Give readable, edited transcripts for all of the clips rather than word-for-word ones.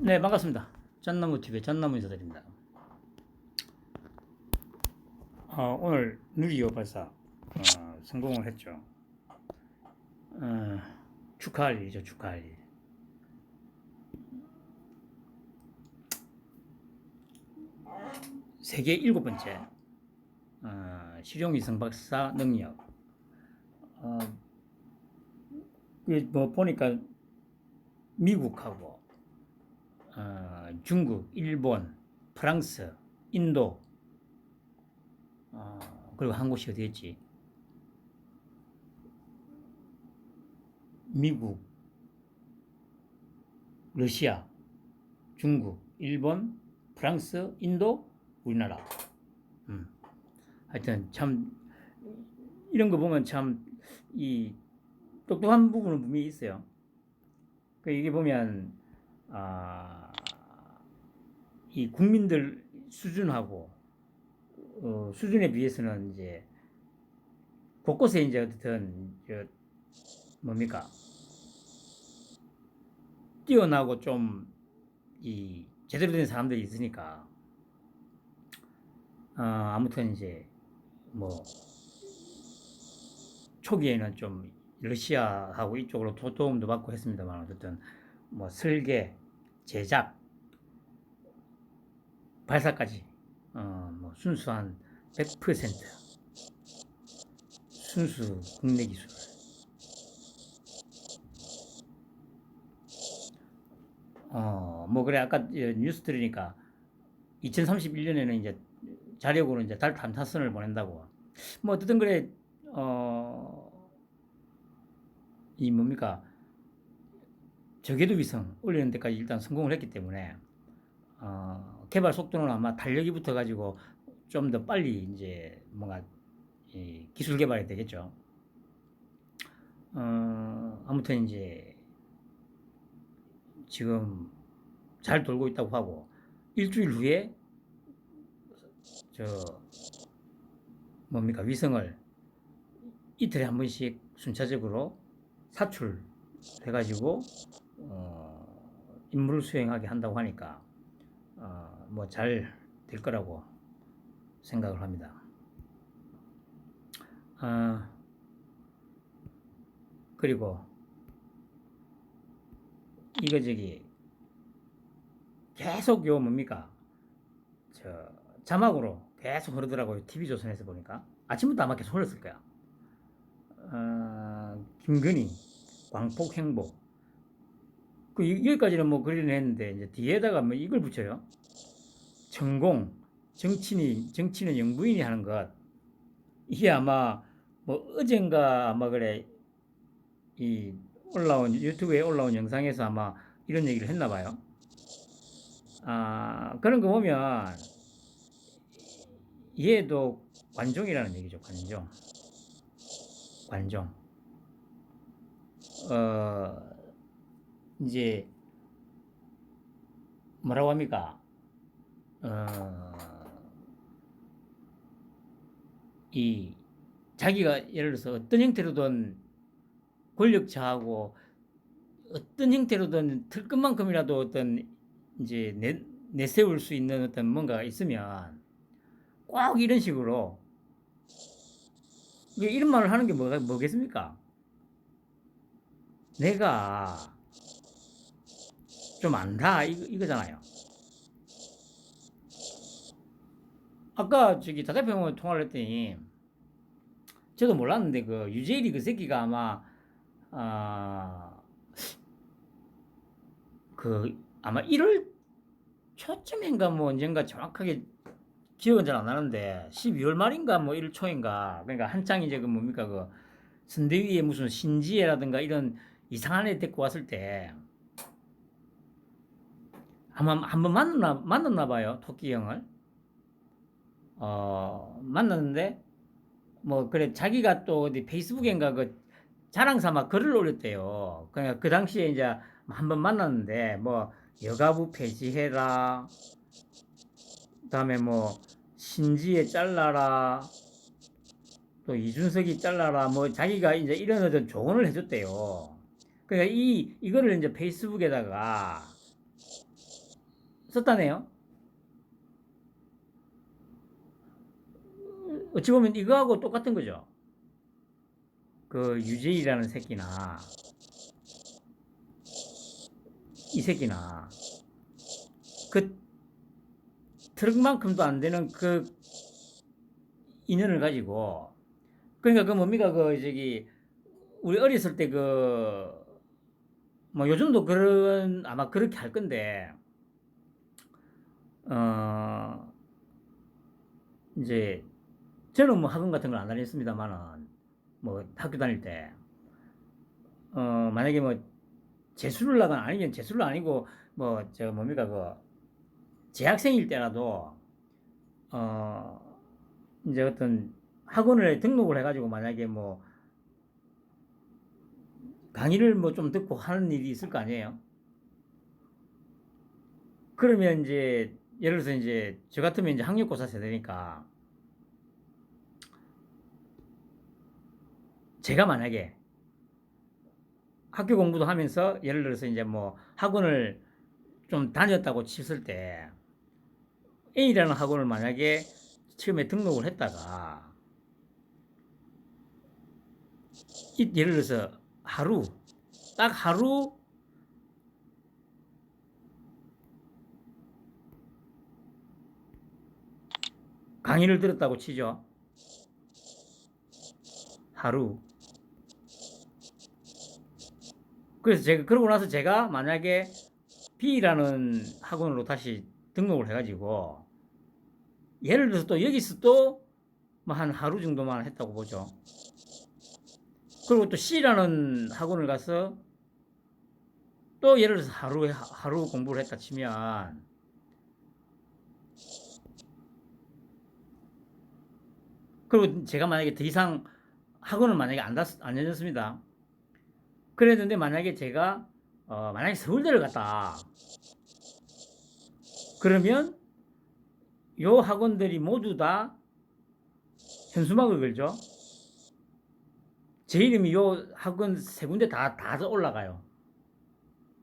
네, 반갑습니다. 짠나무TV의 짠나무 인사드립니다. 오늘 누리호 발사 성공을 했죠. 축하할 일이죠, 축하할 일. 세계 7번째 실용위성 발사 능력. 뭐 보니까 미국하고 중국, 일본, 프랑스, 인도, 그리고 한 곳이 어디였지? 미국, 러시아, 중국, 일본, 프랑스, 인도, 우리나라. 하여튼 참 이런 거 보면 참 이 똑똑한 부분은 분명히 있어요. 이게 보면 이 국민들 수준하고 수준에 비해서는 이제 곳곳에 이제 어쨌든 뭡니까 뛰어나고 좀 이 제대로 된 사람들이 있으니까 아무튼 이제 뭐 초기에는 좀 러시아하고 이쪽으로 도움도 받고 했습니다만 어쨌든 뭐 설계, 제작, 발사까지 뭐 순수한 100% 순수 국내 기술. 뭐 그래 아까 뉴스 들으니까 2031년에는 이제 자력으로 이제 달 탐사선을 보낸다고. 뭐 어쨌든 그래 이 뭡니까 저궤도 위성 올리는 데까지 일단 성공을 했기 때문에 개발 속도는 아마 달력이 붙어 가지고 좀 더 빨리 이제 뭔가 기술 개발이 되겠죠. 아무튼 이제 지금 잘 돌고 있다고 하고 일주일 후에 저 뭡니까 위성을 이틀에 한 번씩 순차적으로 사출해가지고 임무를 수행하게 한다고 하니까 뭐 잘 될 거라고 생각을 합니다. 그리고 이거 계속 요 뭡니까 저 자막으로 계속 흐르더라고요. TV조선에서 보니까 아침부터 아마 계속 흘렀을 거야. 김건희 광폭 행복 여기까지는 뭐 그리긴 했는데 이제 뒤에다가 뭐 이걸 붙여요. 전공 정치는 영부인이 하는 것. 이게 아마 뭐 어젠가 아마 그래 이 올라온 유튜브에 올라온 영상에서 아마 이런 얘기를 했나 봐요. 그런 거 보면 얘도 관종이라는 얘기죠. 관종. 이제 뭐라고 합니까? 이 자기가 예를 들어서 어떤 형태로든 권력자하고 어떤 형태로든 틀 것만큼이라도 어떤 이제 내세울 수 있는 어떤 뭔가가 있으면 꼭 이런 식으로 이런 말을 하는 게 뭐겠습니까? 내가 좀 안다 이거잖아요. 아까 다대표하고 통화를 했더니 저도 몰랐는데 그 유재일이 그 새끼가 아마 아마 1월 초쯤인가 뭐 언젠가 정확하게 기억은 잘 안 나는데 12월 말인가 뭐 1월 초인가 그러니까 한창 이제 그 뭡니까 그 선대위에 무슨 신지혜라든가 이런 이상한 애 데리고 왔을 때 아마 한번 만났나 봐요. 토끼 형을 만났는데 뭐 그래 자기가 또 어디 페이스북인가 그 자랑 삼아 글을 올렸대요. 그러니까 그 당시에 이제 한번 만났는데 뭐 여가부 폐지해라 그다음에 뭐 신지에 잘라라 또 이준석이 잘라라 뭐 자기가 이제 이런 어떤 조언을 해줬대요. 그러니까 이거를 이제 페이스북에다가 썼다네요. 어찌 보면 이거하고 똑같은 거죠. 그 유재이라는 새끼나 이 새끼나 그 트럭만큼도 안 되는 그 인연을 가지고, 그러니까 그 뭡니까 그 저기 우리 어렸을 때 그 뭐 요즘도 그런 아마 그렇게 할 건데, 어 이제 저는 뭐 학원 같은 걸 안 다녔습니다만은 뭐 학교 다닐 때 만약에 뭐 재수를 나간 아니면 재수를 아니고 뭐 저 뭡니까 그 재학생일 때라도 이제 어떤 학원을 등록을 해가지고 만약에 뭐 강의를 뭐 좀 듣고 하는 일이 있을 거 아니에요. 그러면 이제 예를 들어서 이제 저 같으면 이제 학력고사 세대니까 제가 만약에 학교 공부도 하면서 예를 들어서 이제 뭐 학원을 좀 다녔다고 쳤을 때 A라는 학원을 만약에 처음에 등록을 했다가 예를 들어서 딱 하루 강의를 들었다고 치죠. 하루. 그래서 제가 그러고 나서 제가 만약에 B라는 학원으로 다시 등록을 해가지고 예를 들어서 또 여기서 또 뭐 한 하루 정도만 했다고 보죠. 그리고 또 C라는 학원을 가서 또 예를 들어서 하루 공부를 했다 치면 그리고 제가 만약에 더 이상 학원을 만약에 안 다녔습니다. 그랬는데 만약에 제가 만약에 서울대를 갔다 그러면 요 학원들이 모두 다 현수막을 걸죠. 제 이름이 요 학원 세 군데 다 올라가요.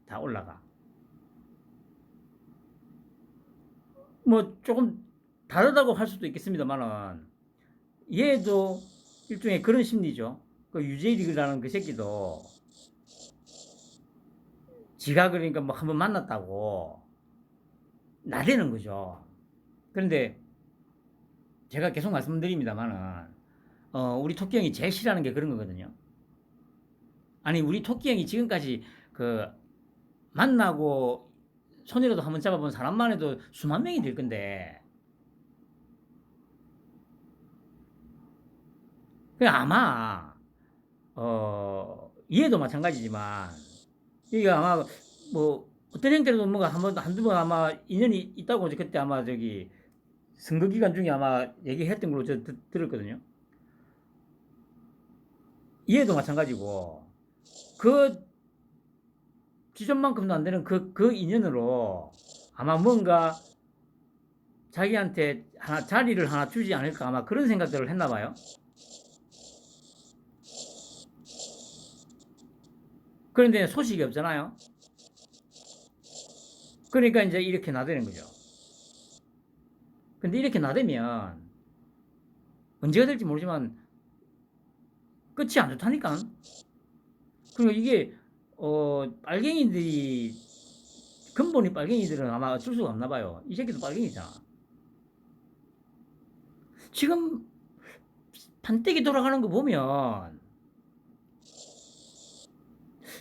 다 올라가. 뭐 조금 다르다고 할 수도 있겠습니다만은 얘도 일종의 그런 심리죠. 그 유재일이라는 그 새끼도 지가 그러니까 뭐 한번 만났다고 나대는 거죠. 그런데 제가 계속 말씀드립니다만은 우리 토끼 형이 제일 싫어하는 게 그런 거거든요. 아니 우리 토끼 형이 지금까지 그 만나고 손이라도 한번 잡아본 사람만 해도 수만 명이 될 건데, 그 아마 얘도 마찬가지지만 이게 아마 뭐 어떤 형태로도 뭔가 한두 번 아마 인연이 있다고 그때 아마 저기 선거 기간 중에 아마 얘기했던 걸로 저 들었거든요. 얘도 마찬가지고 그 지점만큼도 안 되는 그 인연으로 아마 뭔가 자기한테 자리를 하나 주지 않을까 아마 그런 생각들을 했나 봐요. 그런데 소식이 없잖아요. 그러니까 이제 이렇게 나대는 거죠. 근데 이렇게 나대면 언제가 될지 모르지만 끝이 안 좋다니까. 그리고 이게 빨갱이들이 근본이 빨갱이들은 아마 어쩔 수가 없나 봐요. 이 새끼도 빨갱이잖아. 지금 판때기 돌아가는 거 보면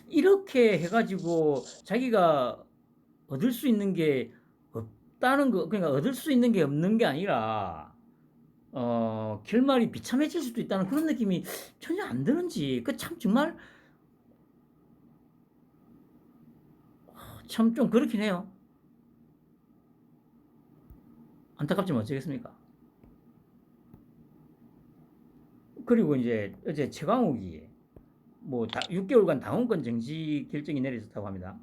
이렇게 해가지고 자기가 얻을 수 있는 게 없다는 거, 그러니까 얻을 수 있는 게 없는 게 아니라 결말이 비참해질 수도 있다는 그런 느낌이 전혀 안 드는지, 그 참 정말 참 좀 그렇긴 해요. 안타깝지만 어쩌겠습니까? 그리고 이제 어제 최광욱이 뭐 6개월간 당원권 정지 결정이 내려졌다고 합니다.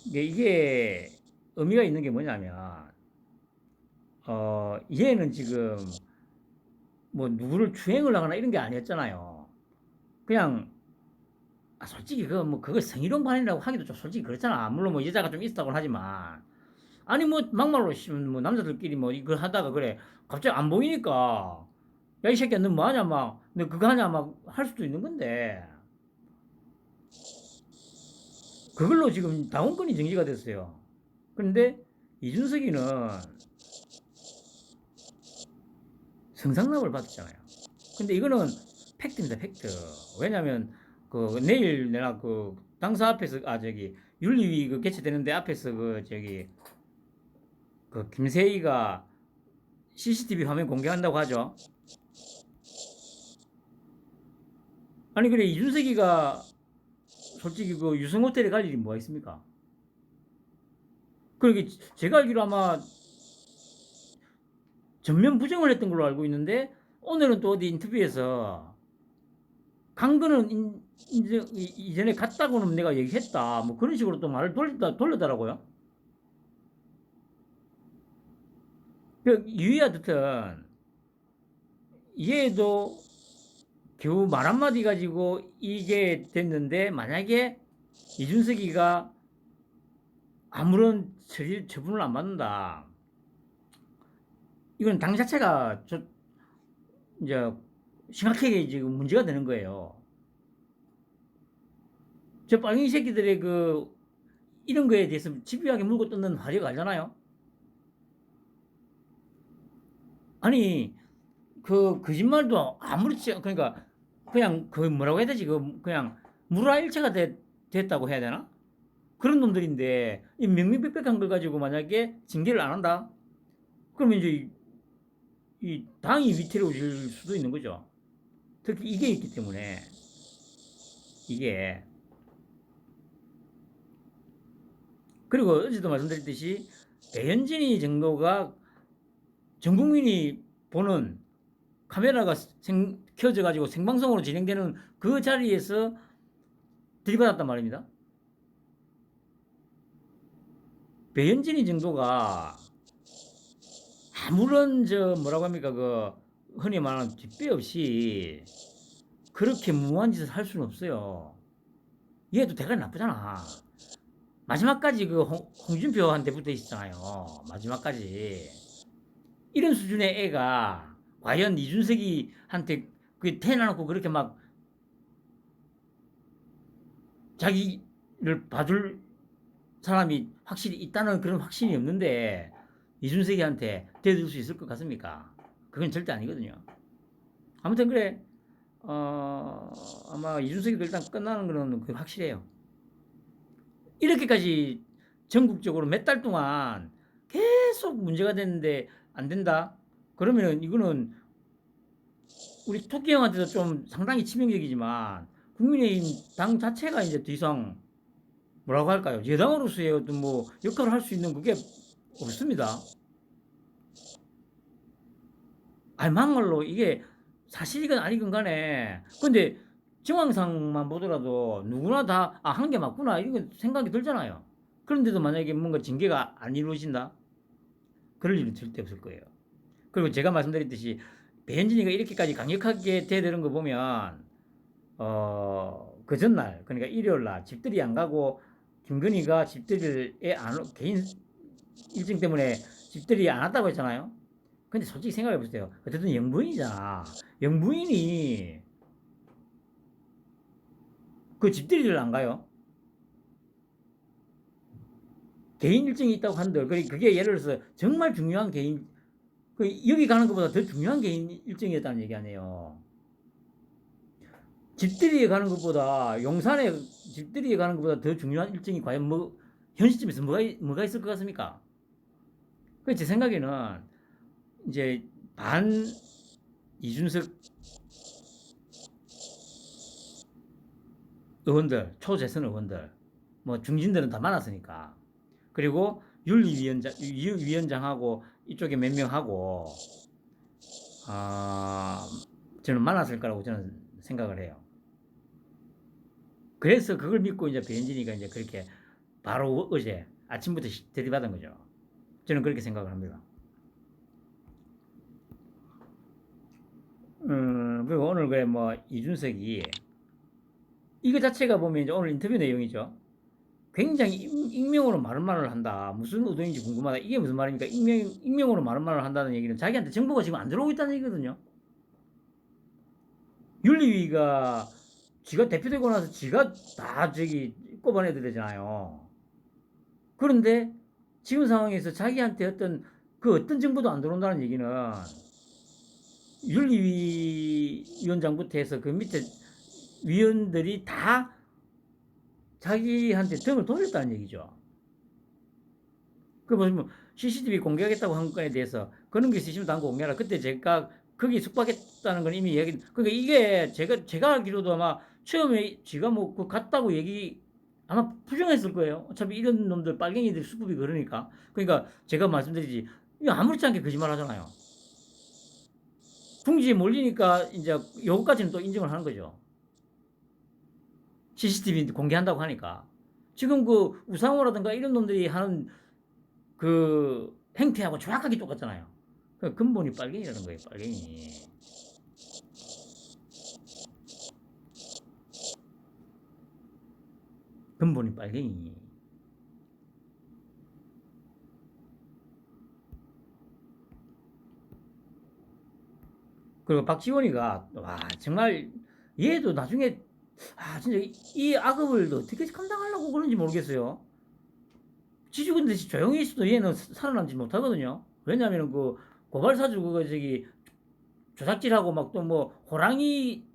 이게 의미가 있는 게 뭐냐면 얘는 지금 뭐 누구를 추행을 하거나 이런 게 아니었잖아요. 그냥 솔직히 그거 뭐 그걸 성희롱 반이라고 하기도 좀 솔직히 그렇잖아. 물론 뭐 여자가 좀 있었다고 하지만 아니 뭐 막말로 뭐 남자들끼리 뭐 이거 하다가 그래 갑자기 안 보이니까 야 이 새끼야 너 뭐하냐 막 너 그거 하냐 막 할 수도 있는 건데 그걸로 지금 당원권이 정지가 됐어요. 그런데 이준석이는 성상납을 받았잖아요. 근데 이거는 팩트입니다, 팩트. 왜냐면 그 내일 내가 그 당사 앞에서 저기 윤리위 그 개최되는데 앞에서 그 저기 그 김세희가 CCTV 화면 공개한다고 하죠. 아니 그래 이준석이가 솔직히 그 유성 호텔에 갈 일이 뭐가 있습니까? 그러게 제가 알기로 아마 전면 부정을 했던 걸로 알고 있는데 오늘은 또 어디 인터뷰에서 간 거는 이전에 갔다고는 내가 얘기했다. 뭐 그런 식으로 또 말을 돌려더라고요. 그 유의하듯은 얘도 겨우 말 한마디 가지고 이게 됐는데 만약에 이준석이가 아무런 처분을 안 받는다. 이건 당 자체가 이제 심각하게 지금 문제가 되는 거예요. 저 빨갱이 새끼들의 그 이런 거에 대해서 집요하게 물고 뜯는 화력 알잖아요. 아니 그 거짓말도 아무렇지 그러니까 그냥 그 뭐라고 해야 되지 그 그냥 물화일체가 됐다고 해야 되나? 그런 놈들인데 이 명명백백한 걸 가지고 만약에 징계를 안 한다? 그러면 이제 이 당이 위태로워질 수도 있는 거죠. 특히 이게 있기 때문에 이게 그리고 어제도 말씀드렸듯이 배현진이 정도가 전 국민이 보는 카메라가 켜져 가지고 생방송으로 진행되는 그 자리에서 들이받았단 말입니다. 배현진이 정도가 아무런 저 뭐라고 합니까 그 흔히 말하는 뒷배 없이 그렇게 무모한 짓을 할 수는 없어요. 얘도 대가리 나쁘잖아. 마지막까지 그 홍준표한테 붙어 있잖아요. 마지막까지 이런 수준의 애가 과연 이준석이한테 그 태어나놓고 그렇게 막 자기를 봐줄 사람이 확실히 있다는 그런 확신이 없는데 이준석이한테 대들 수 있을 것 같습니까? 그건 절대 아니거든요. 아무튼 그래 아마 이준석이도 일단 끝나는 거는 확실해요. 이렇게까지 전국적으로 몇 달 동안 계속 문제가 됐는데 안 된다? 그러면은 이거는 우리 토끼 형한테도 좀 상당히 치명적이지만 국민의힘 당 자체가 이제 더 이상 뭐라고 할까요? 여당으로서의 어떤 뭐 역할을 할 수 있는 그게 없습니다. 아니 막말로 이게 사실이건 아니건 간에 근데 정황상만 보더라도 누구나 다 한 게 맞구나 이런 생각이 들잖아요. 그런데도 만약에 뭔가 징계가 안 이루어진다? 그럴 일은 절대 없을 거예요. 그리고 제가 말씀드렸듯이 배현진이가 이렇게까지 강력하게 대드는 거 보면 그 전날 그러니까 일요일 날 집들이 안 가고 김건희가 집들이에 개인 일정 때문에 집들이 안 왔다고 했잖아요. 근데 솔직히 생각해 보세요. 어쨌든 영부인이잖아. 영부인이 그 집들이를 안 가요. 개인 일정이 있다고 한들 그게 예를 들어서 정말 중요한 개인 여기 가는 것보다 더 중요한 개인 일정이었다는 얘기 아니에요. 집들이에 가는 것보다 용산에 집들이에 가는 것보다 더 중요한 일정이 과연 뭐 현 시점에서 뭐가 있을 것 같습니까? 제 생각에는 이제 반 이준석 의원들 초재선 의원들 뭐 중진들은 다 많았으니까 그리고 윤리위원장하고 이쪽에 몇 명하고 저는 많았을 거라고 저는 생각을 해요. 그래서 그걸 믿고 이제 배현진이가 이제 그렇게 바로 어제 아침부터 들이받은 거죠. 저는 그렇게 생각을 합니다. 그리고 오늘 그래 뭐 이준석이 이거 자체가 보면 이제 오늘 인터뷰 내용이죠. 굉장히 익명으로 말을 한다. 무슨 의도인지 궁금하다. 이게 무슨 말입니까? 익명으로 말을 한다는 얘기는 자기한테 정보가 지금 안 들어오고 있다는 얘기거든요. 윤리위가 지가 대표되고 나서 지가 다 꼽아내야 되잖아요. 그런데 지금 상황에서 자기한테 어떤 정보도 안 들어온다는 얘기는 윤리위원장부터 해서 그 밑에 위원들이 다 자기한테 등을 돌렸다는 얘기죠. 그 보시면 CCTV 공개하겠다고 한 건에 대해서 그런 게 있으시면 당고 공개하라. 그때 제가 거기 숙박했다는 건 이미 얘기. 그러니까 이게 제가 알기로도 아마 처음에 지가 뭐 그 갔다고 얘기 아마 부정했을 거예요. 어차피 이런 놈들 빨갱이들 수급이 그러니까. 그러니까 제가 말씀드리지 아무렇지 않게 거짓말 하잖아요. 둥지에 몰리니까 이제 요거까지는 또 인정을 하는 거죠. CCTV 공개한다고 하니까. 지금 그 우상호라든가 이런 놈들이 하는 그 행태하고 정확하게 똑같잖아요. 그 근본이 빨갱이라는 거예요, 빨갱이. 근본이 빨갱이. 그리고 박지원이가 와 정말 얘도 나중에 진짜 이 악업을 어떻게 감당하려고 그런지 모르겠어요. 지죽은 듯이 조용히 있어도 얘는 살아남지 못하거든요. 왜냐하면 그 고발사주 그거 조작질하고 막 또 뭐 호랑이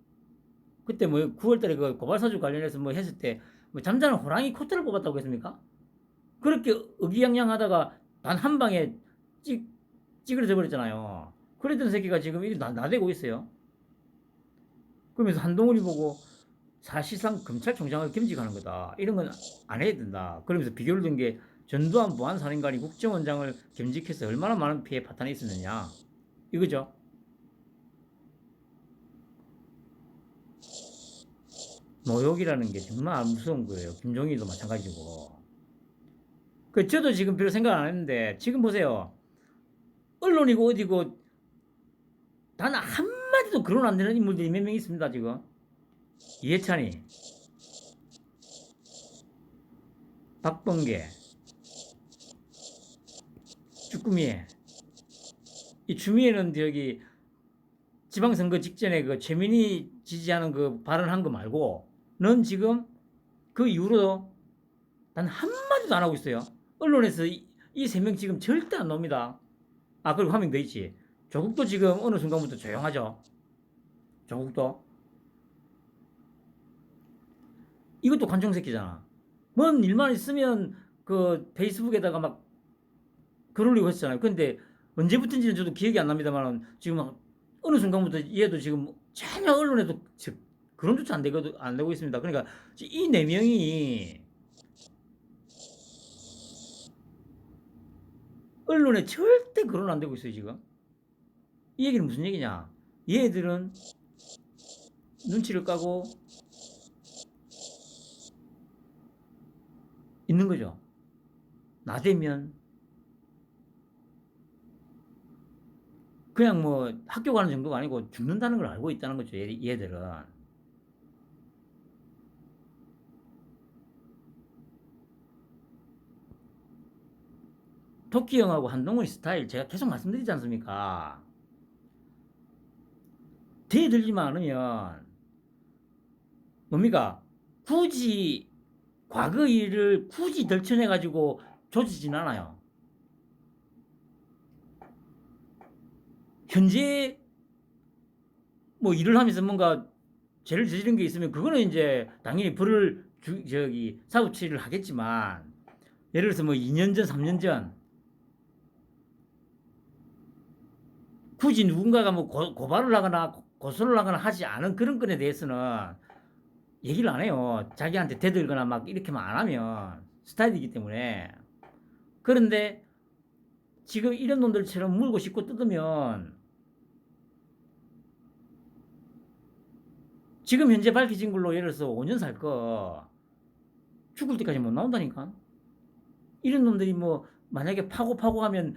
그때 뭐 9월달에 그 고발사주 관련해서 뭐 했을 때 뭐 잠자는 호랑이 코트를 뽑았다고 했습니까? 그렇게 의기양양하다가 단 한 방에 찌그러져 버렸잖아요. 그랬던 새끼가 지금 이리 나대고 있어요. 그러면서 한동훈이 보고 사실상 검찰총장을 겸직하는 거다. 이런 건 안 해야 된다. 그러면서 비교를 든 게 전두환 무한살인관이 국정원장을 겸직해서 얼마나 많은 피해 파탄이 있었느냐. 이거죠. 모욕이라는 게 정말 무서운 거예요. 김종인도 마찬가지고. 저도 지금 별로 생각 안 했는데 지금 보세요. 언론이고 어디고 단 한마디도 거론 안 되는 인물들이 몇 명 있습니다. 지금 이해찬이, 박범계, 쭈꾸미에. 이 추미애는 지방선거 직전에 그 최민희 지지하는 그 발언한 거 말고 넌 지금 그 이후로 단 한마디도 안 하고 있어요. 언론에서 이 세 명 지금 절대 안 나옵니다. 그리고 한 명 더 있지. 조국도 지금 어느 순간부터 조용하죠. 조국도. 이것도 관종새끼잖아. 뭔 일만 있으면 그 페이스북에다가 막 글 올리고 했잖아요. 근데 언제부터인지는 저도 기억이 안 납니다만 지금 어느 순간부터 얘도 지금 전혀 언론에도 그런조차 안 되고 있습니다. 그러니까 이 네 명이 언론에 절대 거론 안 되고 있어요, 지금. 이 얘기는 무슨 얘기냐? 얘들은 눈치를 까고 있는 거죠. 나대면 그냥 뭐 학교 가는 정도가 아니고 죽는다는 걸 알고 있다는 거죠, 얘들은. 토끼 형하고 한동훈 스타일 제가 계속 말씀드리지 않습니까? 대들지만 않으면 뭡니까? 굳이 과거 일을 굳이 덜쳐내가지고 조지진 않아요. 현재 뭐 일을 하면서 뭔가 죄를 저지른 게 있으면 그거는 이제 당연히 사후 처리를 하겠지만 예를 들어서 뭐 2년 전, 3년 전 굳이 누군가가 뭐 고발을 하거나 고소를 하거나 하지 않은 그런 건에 대해서는 얘기를 안 해요. 자기한테 대들거나 막 이렇게만 안 하면 스타일이기 때문에. 그런데 지금 이런 놈들처럼 물고 씹고 뜯으면 지금 현재 밝혀진 걸로 예를 들어서 5년 살 거 죽을 때까지 못 나온다니까. 이런 놈들이 뭐 만약에 파고 하면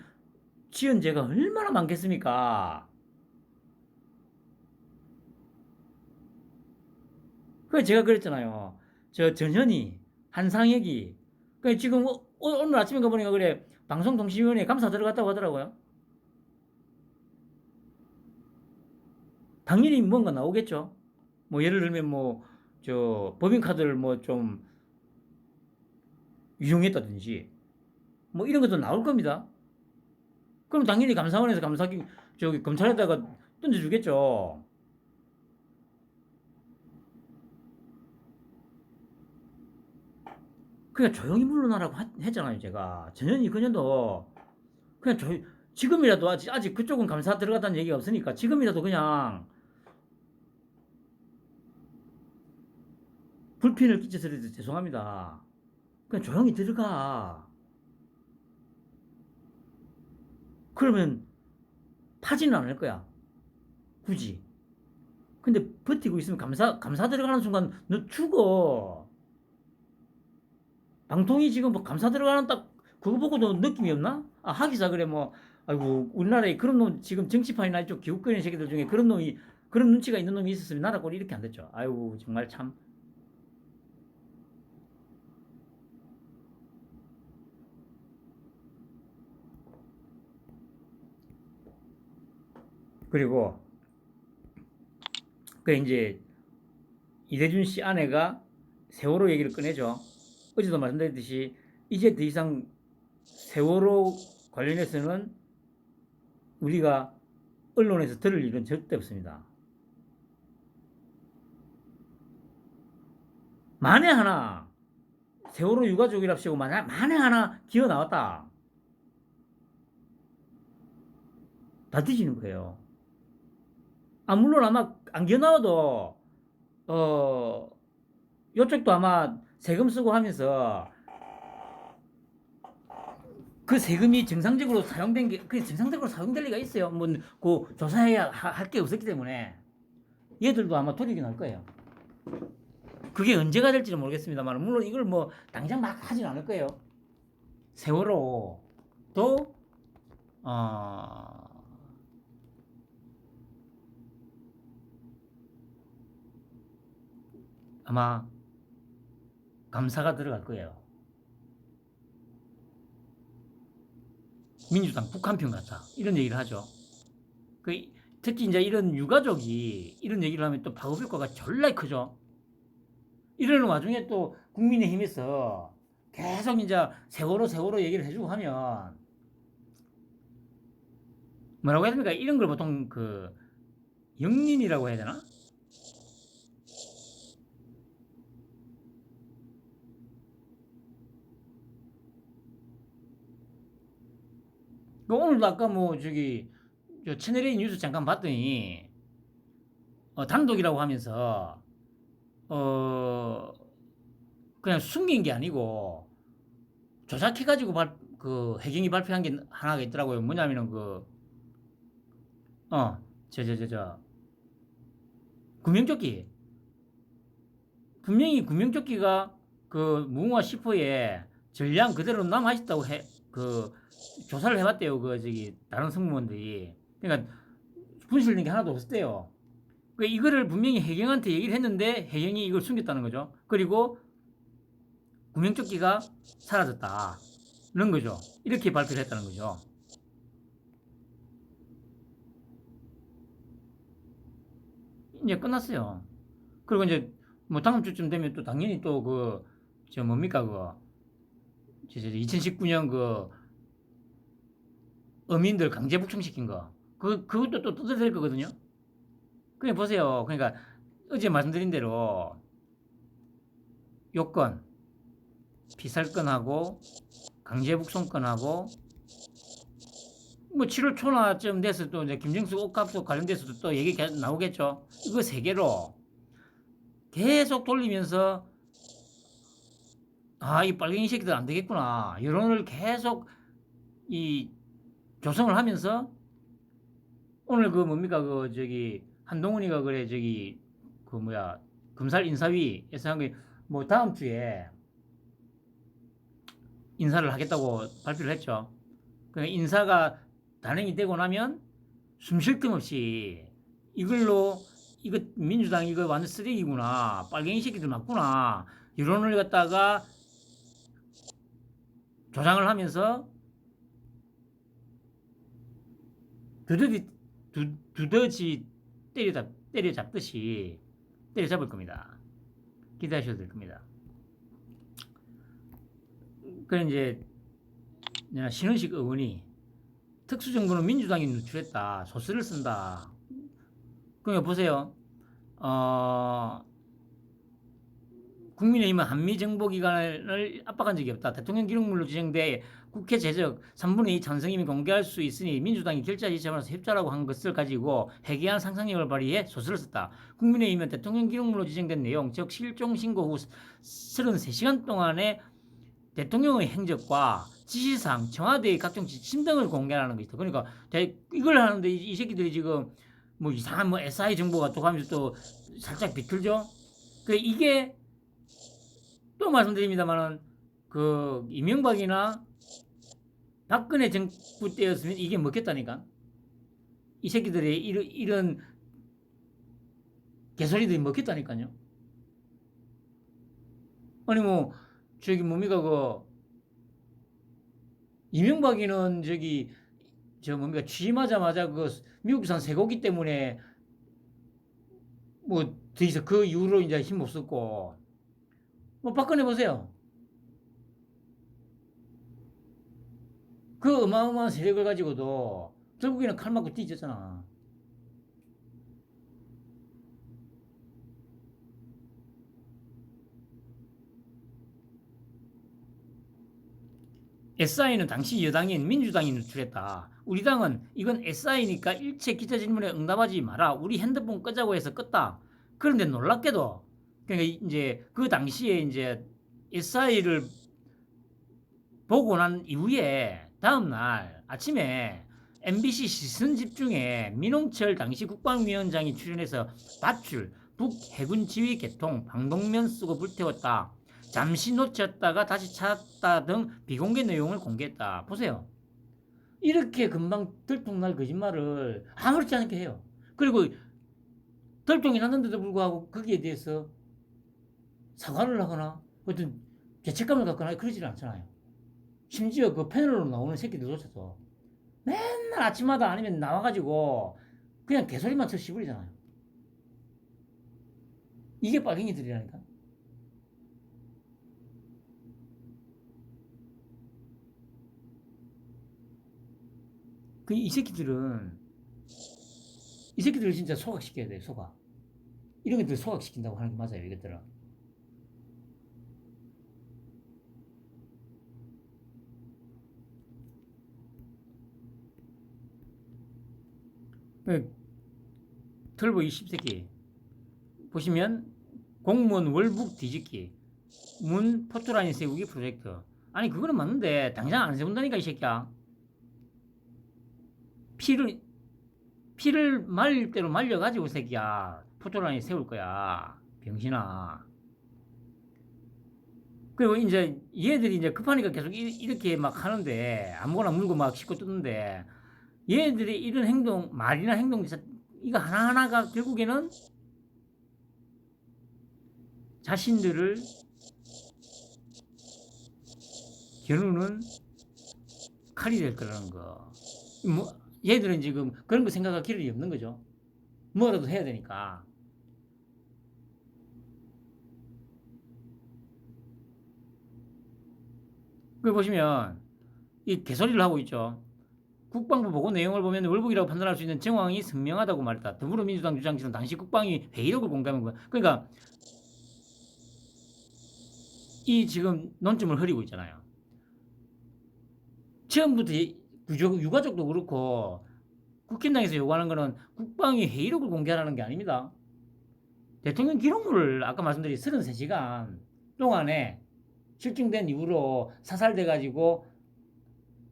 지은 죄가 얼마나 많겠습니까? 그래서 제가 그랬잖아요. 저 전현희, 한상혁이 그 지금 오늘 아침에 가보니까 그래 방송통신위원회 감사 들어갔다고 하더라고요. 당연히 뭔가 나오겠죠. 뭐 예를 들면 뭐 저 법인카드를 뭐 좀 유용했다든지 뭐 이런 것도 나올 겁니다. 그럼 당연히 감사원에서 저기 검찰에다가 던져주겠죠. 그냥 조용히 물러나라고 했잖아요, 제가. 전현희 그년도 그냥 지금이라도 아직 그쪽은 감사 들어갔다는 얘기가 없으니까 지금이라도 그냥 불편을 끼쳐서 죄송합니다. 그냥 조용히 들어가. 그러면 파지는 않을 거야. 굳이. 근데 버티고 있으면 감사 들어가는 순간 너 죽어. 방통위 지금 뭐 감사 들어가는 딱 그거 보고도 느낌이 없나? 아, 하기사 그래 뭐 아이고 우리나라에 그런 놈 지금 정치판이나 이쪽 기웃거리는 새끼들 중에 그런 눈치가 있는 놈이 있었으면 나라 꼴이 이렇게 안 됐죠. 아이고 정말 참. 그리고 그 이제 이대준 씨 아내가 세월호 얘기를 꺼내죠. 어제도 말씀드렸듯이 이제 더 이상 세월호 관련해서는 우리가 언론에서 들을 일은 절대 없습니다. 만에 하나 세월호 유가족이랍시고 만에 하나 기어 나왔다. 다 뒤지는 거예요. 아, 물론 아마 안 기어 나와도 요쪽도 아마 세금 쓰고 하면서 그 세금이 정상적으로 사용된 게, 그 정상적으로 사용될 리가 있어요. 뭐, 그 조사해야 할 게 없었기 때문에. 얘들도 아마 돌이긴 할 거예요. 그게 언제가 될지는 모르겠습니다만, 물론 이걸 뭐, 당장 막 하진 않을 거예요. 세월호도, 아마 감사가 들어갈 거예요. 민주당 북한 편 같다. 이런 얘기를 하죠. 특히 이제 이런 유가족이 이런 얘기를 하면 또 파급 효과가 졸라 크죠. 이러는 와중에 또 국민의힘에서 계속 이제 세월호 얘기를 해주고 하면 뭐라고 해야 됩니까? 이런 걸 보통 그 영린이라고 해야 되나? 오늘도 아까 뭐 저기 채널A 뉴스 잠깐 봤더니 단독이라고 하면서 그냥 숨긴 게 아니고 조작해가지고 그 해경이 발표한 게 하나가 있더라고요. 뭐냐면은 구명조끼. 분명히 구명조끼가 그 무궁화 10호에 전량 그대로 남아있다고 조사를 해봤대요. 다른 승무원들이. 그러니까 분실된 게 하나도 없었대요. 이거를 분명히 해경한테 얘기를 했는데 해경이 이걸 숨겼다는 거죠. 그리고 구명조끼가 사라졌다는 거죠. 이렇게 발표를 했다는 거죠. 이제 끝났어요. 그리고 이제 뭐 다음 주쯤 되면 또 당연히 또 뭡니까 2019년 어민들 강제 북송시킨 거 그것도 또 뜯어낼 거거든요. 그냥 보세요. 그러니까 어제 말씀드린 대로 요건 피살건하고 강제 북송건하고 뭐 7월 초나쯤 돼서 또 이제 김정수 옷값도 관련돼서도 또 얘기 계속 나오겠죠. 이거 세 개로 계속 돌리면서 이 빨갱이 새끼들 안 되겠구나. 여론을 계속 조성을 하면서 오늘 뭡니까 한동훈이가 그래 검찰 인사위에서 한 게 뭐 다음 주에 인사를 하겠다고 발표를 했죠. 그러니까 인사가 단행이 되고 나면 숨 쉴 틈 없이 이거 민주당 이거 완전 쓰레기구나. 빨갱이 새끼들 맞구나. 여론을 갖다가 조장을 하면서 두더지 때려잡듯이 때려잡을 겁니다. 기대하셔도 될 겁니다. 그래 이제 신원식 의원이 특수정부는 민주당이 누출했다. 소스를 쓴다. 그러니까 보세요. 국민의힘은 한미정보기관을 압박한 적이 없다. 대통령 기록물로 지정돼 국회 재적 3분의 2 찬성임이 공개할 수 있으니 민주당이 결자 지침에서 협조라고 한 것을 가지고 해괴한 상상력을 발휘해 소설을 썼다. 국민의힘은 대통령 기록물로 지정된 내용, 즉 실종 신고 후 33시간 동안의 대통령의 행적과 지시사항, 청와대의 각종 지침 등을 공개하는 것이다. 그러니까 이걸 하는데 이 새끼들이 지금 뭐 이상한 뭐 SI 정보가 또 하면서 또 살짝 비틀죠. 이게 또 말씀드립니다만은 그 이명박이나 박근혜 정부 때였으면 이게 먹겠다니까. 이 새끼들이 이런 개소리들이 먹겠다니까요. 아니 뭐 저기 뭡니까 그 이명박이는 저기 저 뭡니까 취임하자마자 그 미국산 쇠고기 때문에 뭐 더 이상 그 이후로 이제 힘 못 썼고 뭐 박근혜 보세요. 그 어마어마한 세력을 가지고도 결국에는 칼 맞고 뒤졌잖아. SI는 당시 여당인 민주당이 누출했다. 우리 당은 이건 SI니까 일체 기자 질문에 응답하지 마라. 우리 핸드폰 끄자고 해서 껐다. 그런데 놀랍게도 그러니까 이제 그 당시에 이제 SI를 보고 난 이후에 다음날 아침에 MBC 시선집중에 민홍철 당시 국방위원장이 출연해서 밧줄, 북해군 지휘 개통, 방독면 쓰고 불태웠다. 잠시 놓쳤다가 다시 찾았다 등 비공개 내용을 공개했다. 보세요. 이렇게 금방 들통날 거짓말을 아무렇지 않게 해요. 그리고 들통이 났는데도 불구하고 거기에 대해서 사과를 하거나 어떤 죄책감을 갖거나 그러지 않잖아요. 심지어 그 패널로 나오는 새끼들조차도 맨날 아침마다 아니면 나와가지고 그냥 개소리만 쳐 씹으리잖아요. 이게 빨갱이들이라니까. 이 새끼들을 진짜 소각시켜야 돼요. 소각. 이런 것들 소각시킨다고 하는 게 맞아요. 이것들은. 털보 20세기 보시면 공무원 월북 뒤집기 문 포토라인 세우기 프로젝트. 아니 그거는 맞는데 당장 안 세운다니까 이 새끼야. 피를 말릴 대로 말려가지고 새끼야 포토라인 세울 거야. 병신아. 그리고 이제 얘들이 이제 급하니까 계속 이렇게 막 하는데 아무거나 물고 막 싣고 뜯는데 얘들이 이런 행동 말이나 행동 이거 하나하나가 결국에는 자신들을 겨누는 칼이 될 거라는 거. 뭐 얘들은 지금 그런 거 생각할 길이 없는 거죠. 뭐라도 해야 되니까. 그 보시면 이 개소리를 하고 있죠. 국방부 보고 내용을 보면 월북이라고 판단할 수 있는 정황이 선명하다고 말했다. 더불어민주당 주장지는 당시 국방위 회의록을 공개한 거야. 그러니까 이 지금 논점을 흐리고 있잖아요. 처음부터 유가족도 그렇고 국힘당에서 요구하는 거는 국방위 회의록을 공개하라는 게 아닙니다. 대통령 기록물을 아까 말씀드린 33시간 동안에 실종된 이후로 사살돼 가지고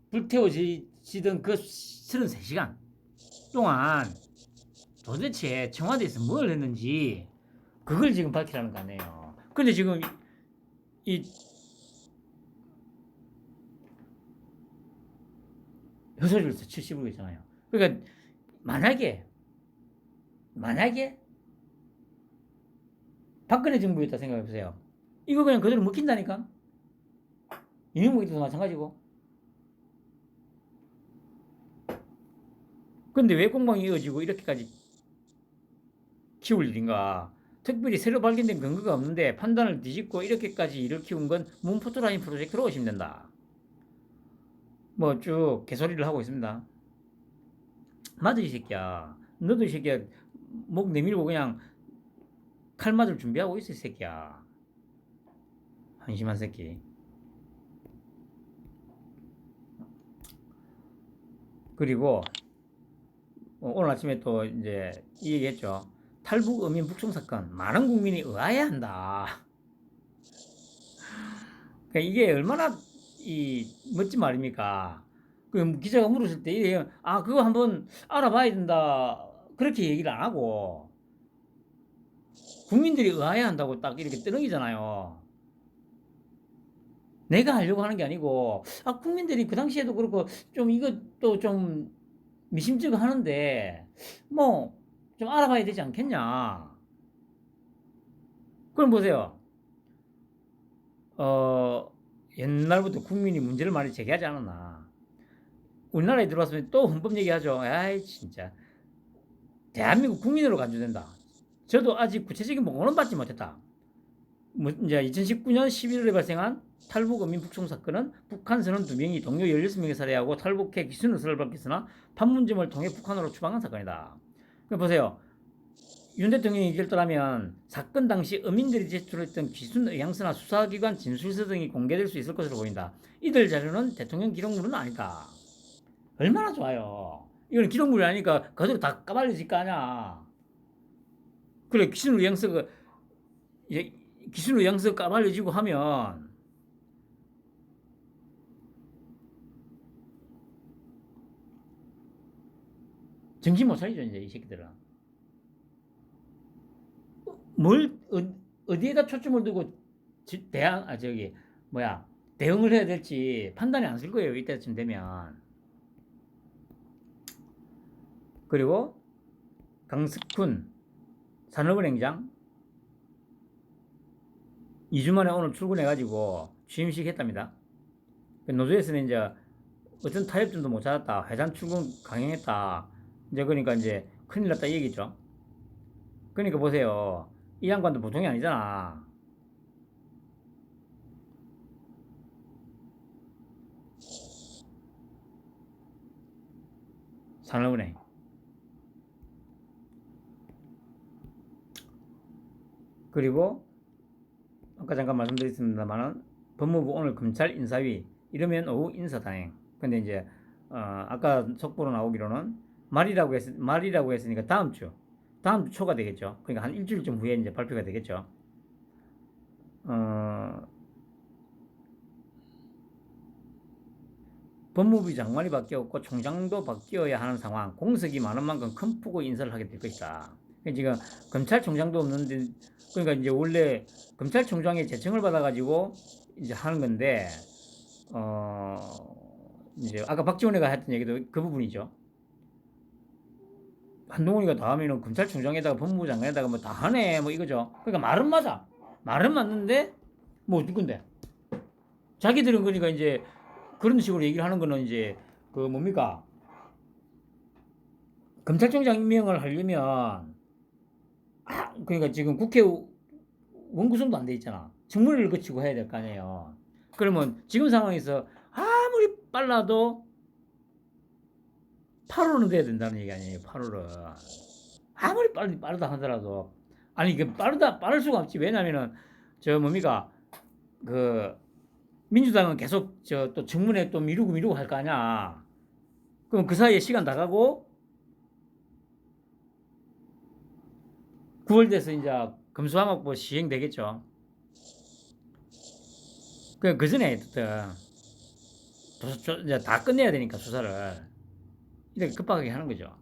불태워지던 그 33시간 동안 도대체 청와대에서 뭘 했는지 그걸 지금 밝히라는 거 아니에요. 근데 지금 이 hö소리를 치시고 있잖아요. 그러니까 만약에 박근혜 정부였다 생각해 보세요. 이거 그냥 그대로 먹힌다니까. 이명박도 마찬가지고. 근데 왜 공방이 이어지고 이렇게까지 키울 일인가? 특별히 새로 발견된 근거가 없는데 판단을 뒤집고 이렇게까지 일을 키운 건 문포토라인 프로젝트로 보시면 된다. 뭐 쭉 개소리를 하고 있습니다. 맞아 이 새끼야. 너도 이 새끼야 목 내밀고 그냥 칼 맞을 준비하고 있어 이 새끼야. 한심한 새끼. 그리고 오늘 아침에 또 이제 이 얘기했죠. 탈북 어민 북송 사건 많은 국민이 의아해야 한다. 그러니까 이게 얼마나 이 멋진 말입니까? 그 기자가 물었을 때 그거 한번 알아봐야 된다. 그렇게 얘기를 안 하고 국민들이 의아해야 한다고 딱 이렇게 뜨렁이잖아요. 내가 하려고 하는 게 아니고 국민들이 그 당시에도 그렇고 좀 이것도 좀 미심쩍어 하는데 뭐 좀 알아봐야 되지 않겠냐. 그럼 보세요. 옛날부터 국민이 문제를 많이 제기하지 않았나. 우리나라에 들어왔으면 또 헌법 얘기하죠. 아이 진짜 대한민국 국민으로 간주된다. 저도 아직 구체적인 보고는 받지 못했다. 이제 2019년 11월에 발생한 탈북 어민 북송 사건은 북한 선원 2명이 동료 16명을 살해하고 탈북해 기순 의사를 밝혔으나 판문점을 통해 북한으로 추방한 사건이다. 보세요. 윤 대통령이 얘기를 떠나면 사건 당시 어민들이 제출했던 기순 의향서나 수사기관 진술서 등이 공개될 수 있을 것으로 보인다. 이들 자료는 대통령 기록물은 아니다. 얼마나 좋아요. 이건 기록물이 아니니까 그대로 다 까발려질 거 아니야. 그래 기순 의향서가 기순 의향서 까발려지고 하면 정신 못 차리죠 이제 이 새끼들은. 뭘 어디에다 초점을 두고 대응을 해야 될지 판단이 안 쓸 거예요 이때쯤 되면. 그리고 강석훈 산업은행장 2주 만에 오늘 출근해가지고 취임식 했답니다. 노조에서는 이제 어떤 타협점도 못 찾았다. 회장 출근 강행했다. 이제 그러니까 이제 큰일 났다 이 얘기죠. 그러니까 보세요. 이 양반도 보통이 아니잖아. 산업은행. 그리고 아까 잠깐 말씀드렸습니다만은 법무부 오늘 검찰 인사위 이러면 오후 인사단행. 근데 이제 아까 속보로 나오기로는 말이라고 했으니까 다음 주 초가 되겠죠. 그러니까 한 일주일쯤 후에 이제 발표가 되겠죠. 법무부 장관이 바뀌었고 총장도 바뀌어야 하는 상황. 공석이 많은 만큼 큰 폭의 인사를 하게 될 것이다. 지금 검찰총장도 없는데 그러니까 이제 원래 검찰총장의 제청을 받아가지고 이제 하는 건데 이제 아까 박지원이가 했던 얘기도 그 부분이죠. 한동훈이가 다음에는 검찰총장에다가 법무부 장관에다가 뭐 다 하네 뭐 이거죠. 그러니까 말은 맞아. 말은 맞는데 뭐 누군데? 자기들은 그러니까 이제 그런 식으로 얘기를 하는 거는 이제 그 뭡니까? 검찰총장 임명을 하려면 그러니까 지금 국회 원구성도 안 돼 있잖아. 청문회를 거치고 해야 될 거 아니에요. 그러면 지금 상황에서 아무리 빨라도 8월은 돼야 된다는 얘기 아니에요. 8월은 아무리 빠르다 하더라도 아니 그 빠를 수가 없지. 왜냐면은 저 뭡니까 그 민주당은 계속 저 또 청문회 또 미루고 할 거 아니야. 그럼 그 사이에 시간 다 가고 9월 돼서 이제 검수완박법 시행되겠죠. 그 전에 이제 다 끝내야 되니까 수사를 이렇게 급하게 하는 거죠.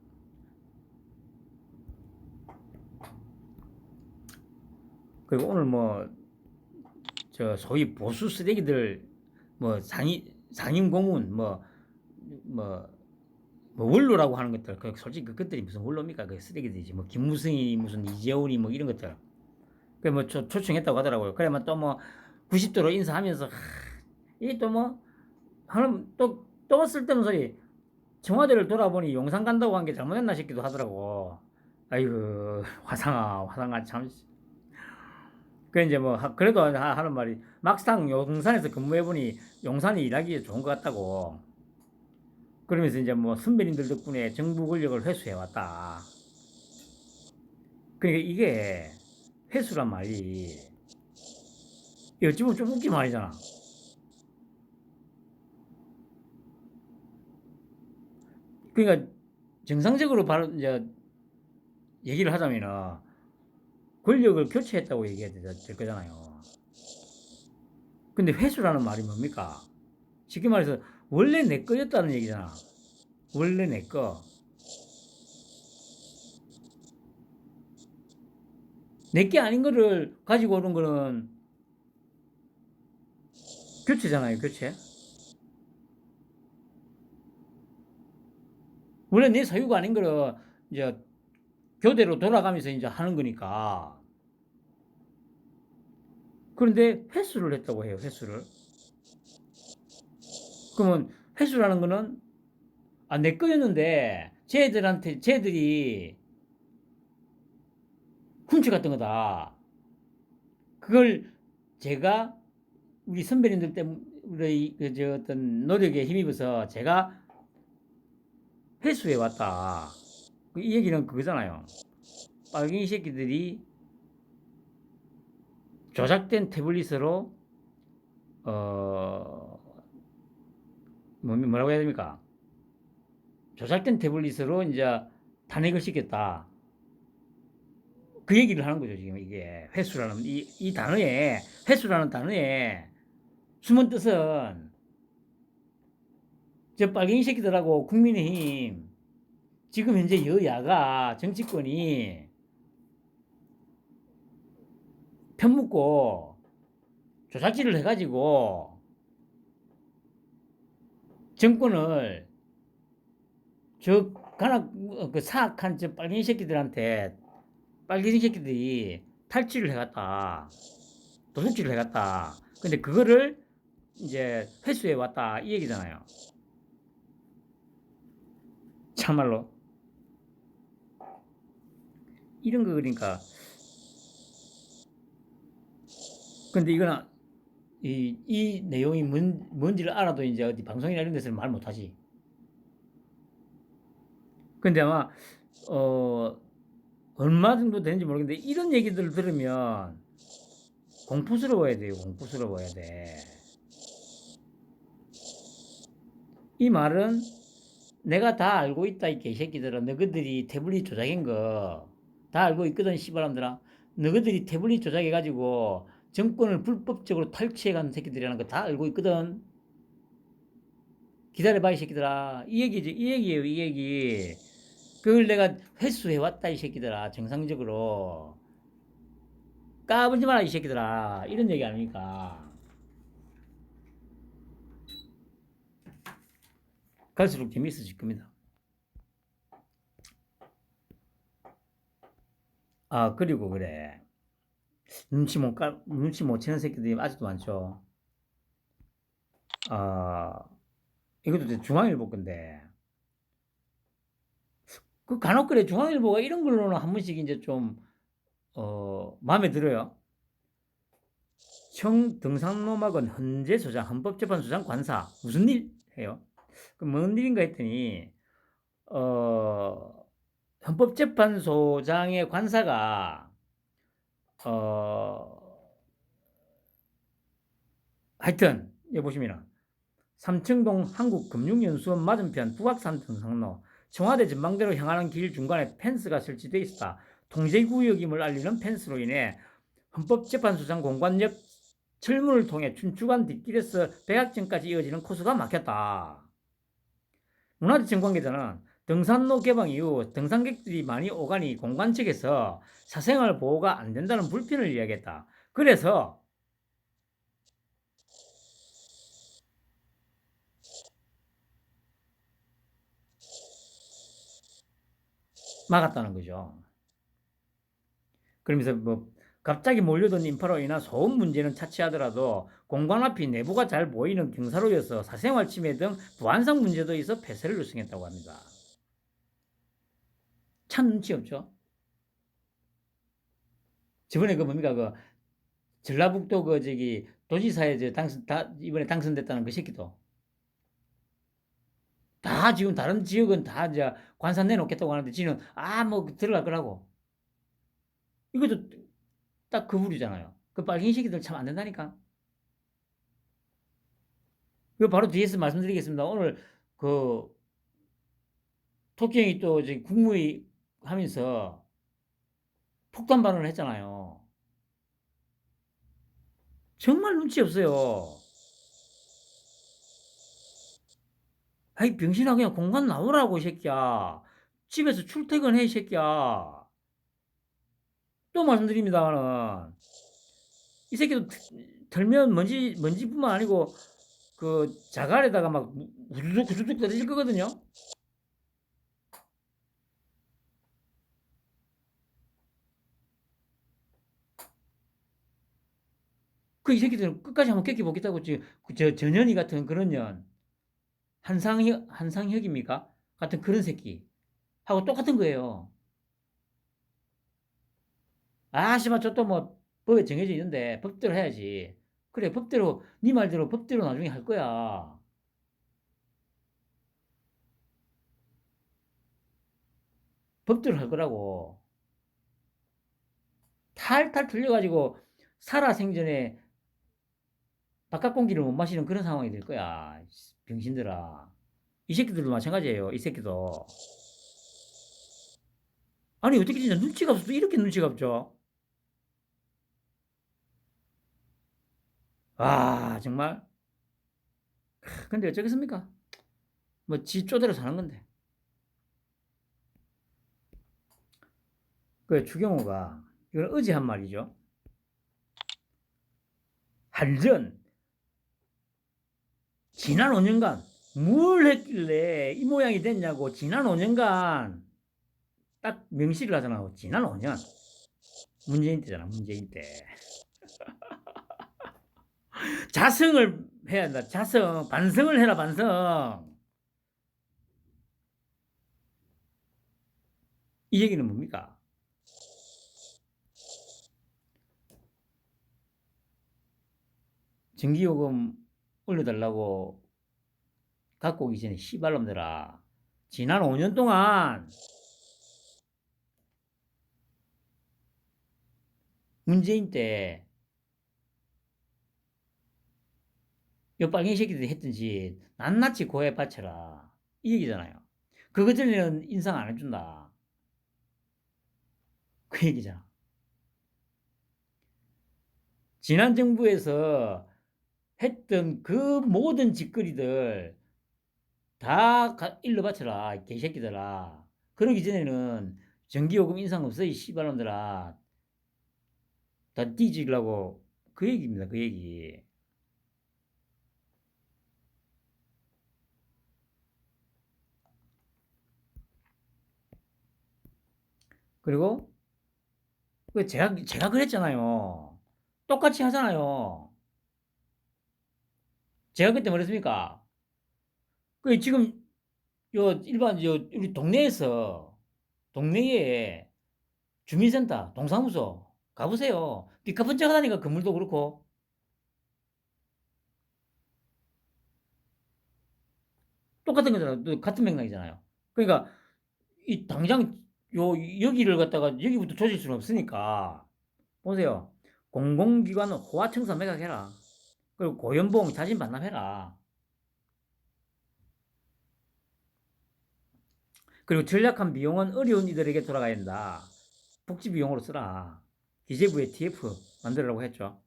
그리고 오늘 뭐 저 소위 보수 쓰레기들 뭐 상임 고문 뭐 원로라고 하는 것들 솔직히 그것들이 무슨 원로입니까? 그 쓰레기들이지. 뭐 김무성이 무슨 이재훈이 뭐 이런 것들. 그 뭐 초청했다고 하더라고요. 그래만 또 뭐 90도로 인사하면서 이 또 뭐 하는 또 쓸데없는 소리. 청와대를 돌아보니 용산 간다고 한 게 잘못했나 싶기도 하더라고. 아이고 화상아 참. 그 이제 뭐 그래도 하는 말이 막상 용산에서 근무해보니 용산이 일하기 좋은 것 같다고. 그러면서 이제 뭐 선배님들 덕분에 정부 권력을 회수해왔다. 그러니까 이게 회수란 말이 어찌 보면 좀 웃긴 말이잖아. 그러니까 정상적으로 바로 이제 얘기를 하자면은 권력을 교체했다고 얘기해야 될 거잖아요. 근데 회수라는 말이 뭡니까? 쉽게 말해서 원래 내 거였다는 얘기잖아. 원래 내 거. 내 게 아닌 거를 가지고 오는 거는 교체잖아요, 교체. 원래 내 소유가 아닌 거를 이제 교대로 돌아가면서 이제 하는 거니까. 그런데 회수를 했다고 해요, 회수를. 그러면 회수라는 거는 내 거였는데 쟤들이 훔쳐갔던 거다. 그걸 제가 우리 선배님들 때문에 그저 어떤 노력에 힘입어서 제가 회수해 왔다. 이 얘기는 그거잖아요. 빨갱이 새끼들이 조작된 태블릿으로 어 뭐라고 해야 됩니까? 조작된 태블릿으로 이제 탄핵을 시켰다. 그 얘기를 하는 거죠, 지금 이게. 회수라는, 이 단어에, 회수라는 단어에 숨은 뜻은 저 빨갱이 새끼들하고 국민의힘, 지금 현재 여야가, 정치권이 편먹고 조작질을 해가지고 정권을 저 그 사악한 저 빨갱이 새끼들한테 빨갱이 새끼들이 탈취를 해갔다. 도둑질을 해갔다. 근데 그거를 이제 회수해 왔다. 이 얘기잖아요. 참말로. 이런 거 그러니까. 근데 이거는 이 내용이 뭔지를 알아도 이제 어디 방송이나 이런 데서는 말 못하지. 근데 아마, 어, 얼마 정도 되는지 모르겠는데 이런 얘기들을 들으면 공포스러워야 돼요. 공포스러워야 돼. 이 말은 내가 다 알고 있다, 이 개새끼들아. 너희들이 태블릿 조작인 거 다 알고 있거든, 씨발람들아. 너희들이 태블릿 조작해가지고 정권을 불법적으로 탈취해간 새끼들이라는 거 다 알고 있거든. 기다려봐, 이 새끼들아. 이 얘기지, 이 얘기예요, 이 얘기. 그걸 내가 회수해왔다, 이 새끼들아. 정상적으로. 까불지 마라, 이 새끼들아. 이런 얘기 아닙니까? 갈수록 재미있어질 겁니다. 그리고 그래. 눈치 못 채는 새끼들이 아직도 많죠. 이것도 중앙일보 건데. 그 간혹 그래, 중앙일보가 이런 걸로는 한 번씩 이제 좀, 마음에 들어요. 청등산로막은 헌재소장, 헌법재판소장 관사. 무슨 일 해요? 그 뭔 일인가 했더니, 어, 헌법재판소장의 관사가, 어, 하여튼, 여기 보시면은, 삼청동 한국금융연수원 맞은편 북악산 등산로, 청와대 전망대로 향하는 길 중간에 펜스가 설치되어 있었다. 통제구역임을 알리는 펜스로 인해 헌법재판소장 공관 옆 철문을 통해 춘추관 뒷길에서 백악전까지 이어지는 코스가 막혔다. 문화재청 관계자는 등산로 개방 이후 등산객들이 많이 오가니 공관 측에서 사생활 보호가 안 된다는 불편을 이야기했다. 그래서 막았다는 거죠. 그러면서 뭐 갑자기 몰려든 인파로 인한 소음 문제는 차치하더라도 공관 앞이 내부가 잘 보이는 경사로여서 사생활 침해 등 보안상 문제도 있어 폐쇄를 요청했다고 합니다. 참 눈치 없죠? 저번에 그 뭡니까 그 전라북도 그 저기 도지사에 이번에 당선됐다는 그 새끼도 다 지금 다른 지역은 다 이제 관산 내놓겠다고 하는데 지는 뭐 들어갈 거라고. 이것도 딱 그 부류잖아요. 그 빨갱이 새끼들 참 안 된다니까. 그 바로 뒤에서 말씀드리겠습니다. 오늘 그 토끼 형이 또 이제 국무회의 하면서 폭탄 발언을 했잖아요. 정말 눈치 없어요. 아이 병신아 그냥 공간 나오라고 이 새끼야. 집에서 출퇴근해 이 새끼야. 또 말씀드립니다만은 이 새끼도 털면 먼지뿐만 아니고 그 자갈에다가 막 우두둑 우두둑 떨어질 거거든요. 그 이 새끼들은 끝까지 한번 껴끼보겠다고 지금 저 전현희 같은 그런 년 한상혁입니까? 같은 그런 새끼 하고 똑같은 거예요. 씨발 저또 뭐 법에 정해져 있는데 법대로 해야지. 그래 법대로 네 말대로 법대로 나중에 할 거야. 법대로 할 거라고. 탈탈 털려가지고 살아생전에 바깥 공기를 못 마시는 그런 상황이 될 거야. 병신들아. 이 새끼들도 마찬가지예요. 이 새끼도. 아니 어떻게 진짜 눈치가 없어? 이렇게 눈치가 없죠? 정말. 근데 어쩌겠습니까? 뭐 지 쪼대로 사는 건데. 그 추경호가 이걸 어제 한 말이죠. 한전 지난 5년간 뭘 했길래 이 모양이 됐냐고. 지난 5년간 딱 명시를 하잖아. 지난 5년. 문재인 때잖아. 문재인 때. 자성을 해야 한다. 자성. 반성을 해라. 반성. 이 얘기는 뭡니까? 전기요금 올려달라고 갖고 오기 전에 씨발놈들아. 지난 5년 동안 문재인 때 요 빨갱이 새끼들이 했던 짓 낱낱이 고해 바쳐라. 이 얘기잖아요. 그것 전에는 인상 안 해준다. 그 얘기잖아. 지난 정부에서 했던 그 모든 짓거리들 다 일러 바쳐라. 개새끼들아. 그러기 전에는 전기요금 인상 없어. 이 씨발놈들아. 다 뒤지려고. 그 얘기입니다. 그 얘기. 그리고 제가 그랬잖아요. 똑같이 하잖아요. 제가 그때 뭐랬습니까? 지금 일반 우리 동네에 주민센터, 동사무소 가보세요. 삐까번쩍하다니까 건물도 그렇고 똑같은 거잖아요. 또 같은 맥락이잖아요. 그러니까 이 당장 여기를 갖다가 여기부터 조질 수는 없으니까 보세요. 공공기관은 호화청산 매각해라. 그리고 고연봉 자진 반납해라. 그리고 전략한 비용은 어려운 이들에게 돌아가야 된다. 복지 비용으로 쓰라. 기재부에 TF 만들으라고 했죠.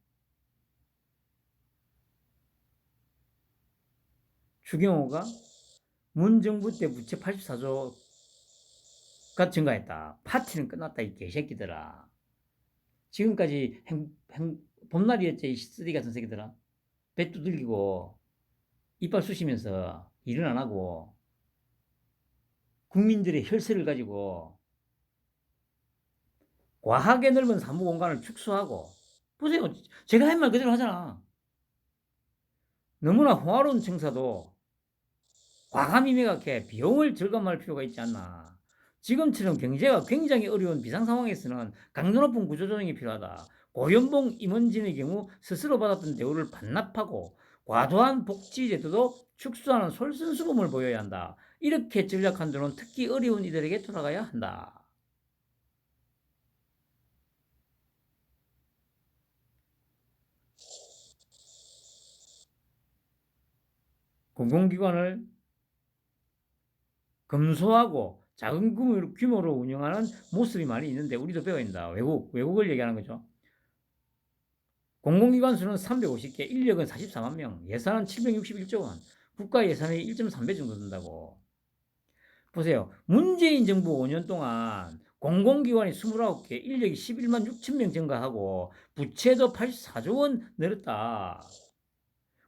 추경호가 문정부 때 부채 84조가 증가했다. 파티는 끝났다 이 개새끼들아. 지금까지 봄날이었지 이 쓰레기 같은 새끼들아. 배 두들기고 이빨 쑤시면서 일은 안 하고 국민들의 혈세를 가지고 과하게 넓은 사무 공간을 축소하고, 보세요. 제가 한 말 그대로 하잖아. 너무나 호화로운 청사도 과감히 매각해 비용을 절감할 필요가 있지 않나. 지금처럼 경제가 굉장히 어려운 비상 상황에서는 강도 높은 구조조정이 필요하다. 고연봉 임원진의 경우 스스로 받았던 대우를 반납하고 과도한 복지 제도도 축소하는 솔선수범을 보여야 한다. 이렇게 전략한 돈은 특히 어려운 이들에게 돌아가야 한다. 공공기관을 검소하고 작은 규모로 운영하는 모습이 많이 있는데 우리도 배워야 한다. 외국을 얘기하는 거죠. 공공기관 수는 350개, 인력은 44만 명, 예산은 761조 원, 국가 예산의 1.3배 정도 든다고. 보세요. 문재인 정부 5년 동안 공공기관이 29개, 인력이 11만 6천 명 증가하고 부채도 84조 원 늘었다.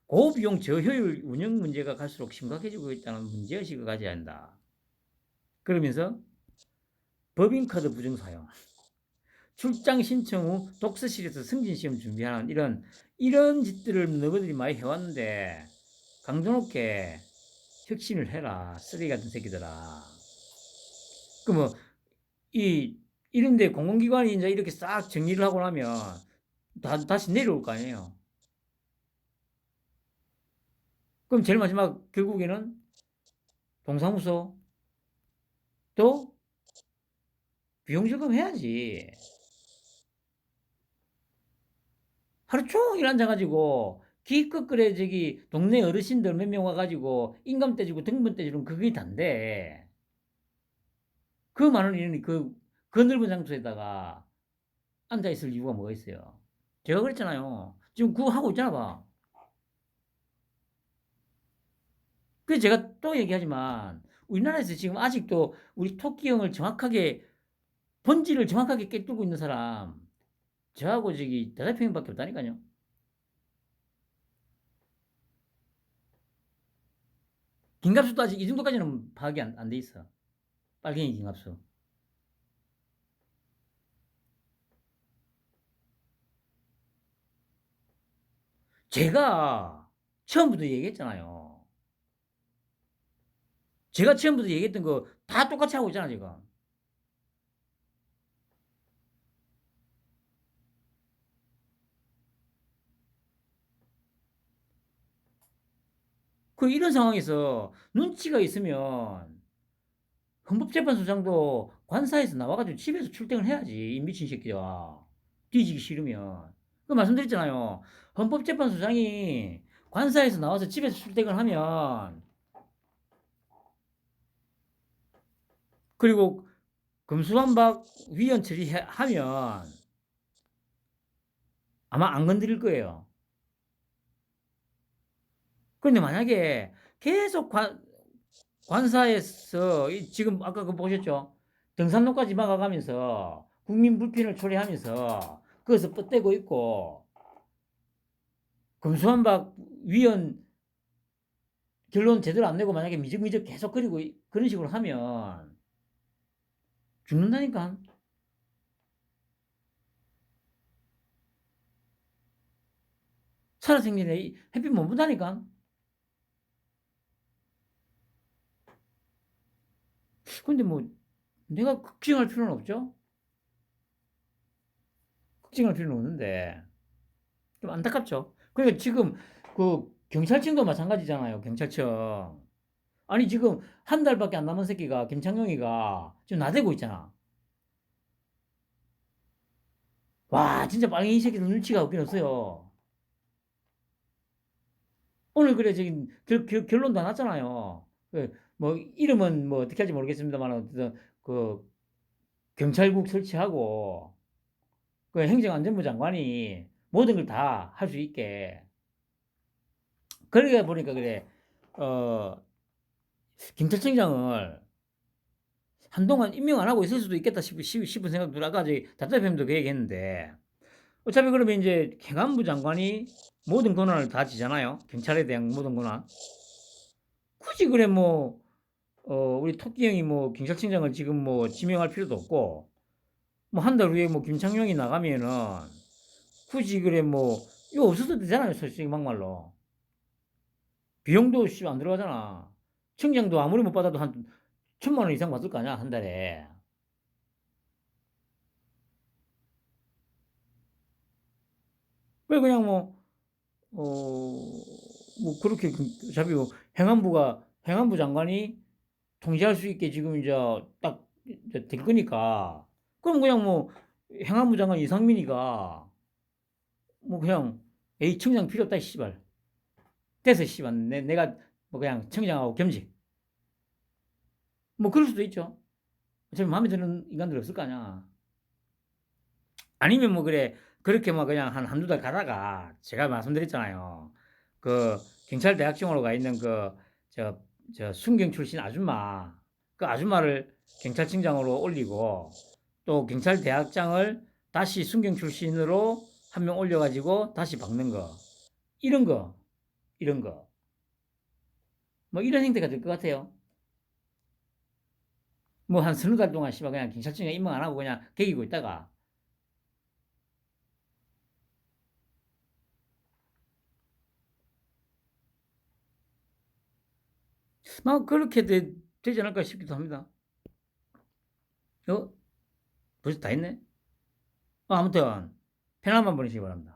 고비용 저효율 운영 문제가 갈수록 심각해지고 있다는 문제의식을 가져야 한다. 그러면서 법인카드 부정 사용, 출장 신청 후 독서실에서 승진시험 준비하는 이런 짓들을 너희들이 많이 해왔는데 강도 높게 혁신을 해라. 쓰레기 같은 새끼들아. 그 뭐 이런데 공공기관이 이제 이렇게 싹 정리를 하고 나면 다시 내려올 거 아니에요. 그럼 제일 마지막 결국에는 동사무소 또 비용 절감해야지. 하루 종일 앉아가지고 기껏 그래 저기 동네 어르신들 몇 명 와가지고 인감 떼주고 등본 떼주면 그게 단데 그 많은 인원이 그 넓은 장소에다가 앉아있을 이유가 뭐가 있어요? 제가 그랬잖아요. 지금 그거 하고 있잖아 봐. 그래서 제가 또 얘기하지만 우리나라에서 지금 아직도 우리 토끼형을 정확하게 본질을 정확하게 꿰뚫고 있는 사람 저하고 저기 대다평밖에 없다니까요. 김갑수도 아직 이 정도까지는 파악이 안 돼 있어. 빨갱이 김갑수. 제가 처음부터 얘기했잖아요. 제가 처음부터 얘기했던 거 다 똑같이 하고 있잖아, 지금. 이런 상황에서 눈치가 있으면 헌법재판소장도 관사에서 나와가지고 집에서 출퇴근을 해야지. 이 미친 새끼야. 뒤지기 싫으면. 말씀드렸잖아요. 헌법재판소장이 관사에서 나와서 집에서 출퇴근하면 그리고 금수환박 위원 처리하면 아마 안 건드릴 거예요. 그런데 만약에 계속 관사에서 지금 아까 그 보셨죠? 등산로까지 막아가면서 국민 불편을 초래하면서 그것을 뻗대고 있고 금수환박 위원 결론 제대로 안 내고 만약에 미적미적 계속 그리고 그런 식으로 하면 죽는다니까. 살아생전에 햇빛 못 본다니까. 근데 뭐 내가 걱정할 필요는 없죠. 걱정할 필요는 없는데 좀 안타깝죠. 그러니까 지금 그 경찰청도 마찬가지잖아요. 경찰청. 아니 지금 한 달밖에 안 남은 새끼가 김창룡이가 지금 나대고 있잖아. 와 진짜 빨갱이 새끼들 눈치가 없긴 없어요. 오늘 그래 지금 결론 다 났잖아요. 뭐 이름은 뭐 어떻게 할지 모르겠습니다만 어쨌든 그 경찰국 설치하고 그 행정안전부 장관이 모든 걸 다 할 수 있게 그러다 보니까 그래 경찰청장을 한동안 임명 안 하고 있을 수도 있겠다 싶은 생각도 아까 저기 답답함도 그 얘기했는데 어차피 그러면 이제 행안부 장관이 모든 권한을 다 지잖아요. 경찰에 대한 모든 권한. 굳이 그래 뭐 우리 토끼 형이 뭐 경찰청장을 지금 뭐 지명할 필요도 없고 뭐 한 달 후에 뭐 김창룡이 나가면은 굳이 그래 뭐 이거 없어도 되잖아요. 솔직히 막말로. 비용도 안 들어가잖아. 청장도 아무리 못 받아도 한 1,000만 원 이상 받을 거 아니야, 한 달에. 왜 그냥 뭐, 뭐 그렇게 어차피 뭐 행안부 장관이 통제할 수 있게 지금 이제 딱 될 거니까. 그럼 그냥 뭐 행안부 장관 이상민이가 뭐 그냥 에이 청장 필요 없다 씨발. 됐어 씨발. 내가 뭐 그냥 청장하고 겸직. 뭐 그럴 수도 있죠. 어차피 마음에 드는 인간들 없을 거 아니야. 아니면 뭐 그래 그렇게 뭐 그냥 한 한두 달 가다가 제가 말씀드렸잖아요. 그 경찰 대학생으로 가 있는 저 순경 출신 아줌마 그 아줌마를 경찰청장으로 올리고 또 경찰 대학장을 다시 순경 출신으로 한 명 올려가지고 다시 박는 거 이런 거 이런 거 뭐 이런 행태가 될 것 같아요. 뭐 한 서너 달 동안 씨발 그냥 경찰청장 임명 안 하고 그냥 개기고 있다가 막 그렇게 되지 않을까 싶기도 합니다. 벌써 다 했네? 아무튼 편안만 보내시기 바랍니다.